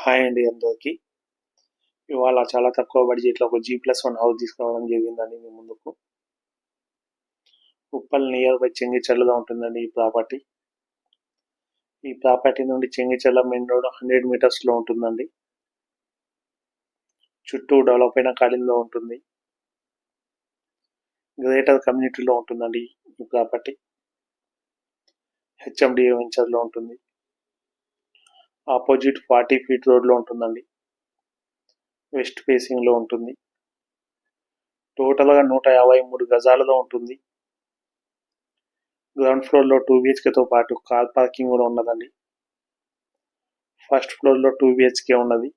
Hi అండి అందరికి. ఇవాళ చాలా తక్కువ బడ్జెట్లో ఒక G+1 హౌస్ తీసుకురావడం జరిగిందండి మీ ముందుకు. ఉప్పల్ నియర్ బై చెంగిచెర్లలో ఉంటుందండి ఈ ప్రాపర్టీ. ఈ ప్రాపర్టీ నుండి చెంగిచెర్ల మెయిన్ రోడ్ 100 మీటర్స్లో ఉంటుందండి. చుట్టూ డెవలప్ అయిన కాలనీలో ఉంటుంది. గ్రేటర్ కమ్యూనిటీలో ఉంటుందండి ఈ ప్రాపర్టీ. HMDA వెంచర్లో ఉంటుంది. ఆపోజిట్ 40 ఫీట్ రోడ్లో ఉంటుందండి. వెస్ట్ ఫేసింగ్లో ఉంటుంది. టోటల్గా 153 గజాలలో ఉంటుంది. గ్రౌండ్ ఫ్లోర్లో 2 BHKతో పాటు కార్ పార్కింగ్ కూడా ఉన్నదండి. ఫస్ట్ ఫ్లోర్లో 2 BHK ఉన్నది.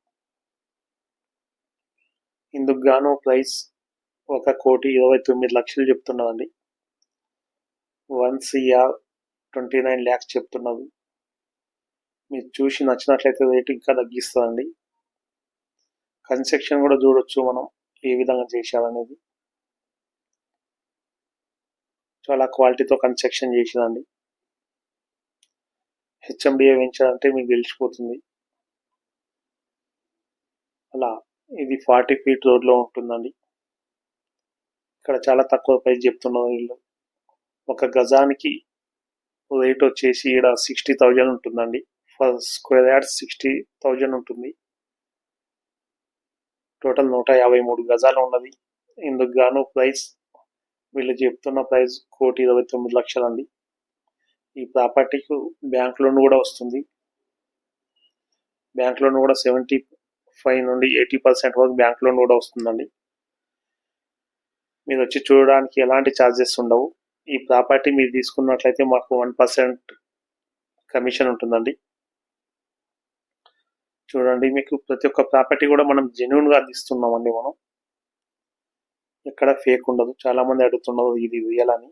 ఇందుకు గాను ప్రైస్ 1,29,00,000 చెప్తున్నదండి. 1,29 lakhs చెప్తున్నది. మీరు చూసి నచ్చినట్లయితే రేటు ఇంకా తగ్గిస్తుందండి. కన్స్ట్రక్షన్ కూడా చూడొచ్చు మనం ఏ విధంగా చేశారనేది. చాలా క్వాలిటీతో కన్స్ట్రక్షన్ చేసిందండి. HMDA వెంచర్ అంటే మీకు తెలిసిపోతుంది. అలా ఇది 40 ఫీట్ రోడ్లో ఉంటుందండి. ఇక్కడ చాలా తక్కువ ప్రైస్ చెప్తున్నారు వీళ్ళు. ఒక గజానికి రేట్ వచ్చేసి ఇక్కడ 60,000 ఉంటుందండి. ఫర్ స్క్వేర్ యార్డ్ 60,000 ఉంటుంది. టోటల్ 153 గజాలు ఉన్నది. ఇందుకు గాను ప్రైస్ వీళ్ళు చెప్తున్న ప్రైస్ 1,29,00,000 అండి. ఈ ప్రాపర్టీకి బ్యాంక్ లోన్ కూడా వస్తుంది. బ్యాంక్ లోన్ కూడా 75 నుండి 80% వరకు బ్యాంక్ లోన్ కూడా వస్తుందండి. మీరు వచ్చి చూడడానికి ఎలాంటి ఛార్జెస్ ఉండవు. ఈ ప్రాపర్టీ మీరు తీసుకున్నట్లయితే మాకు 1% కమిషన్ ఉంటుందండి. చూడండి, మీకు ప్రతి ఒక్క ప్రాపర్టీ కూడా మనం జెన్యున్గా అందిస్తున్నామండి. మనం ఎక్కడ ఫేక్ ఉండదు. చాలా మంది అడుగుతున్నారు ఇది రియల్ అని.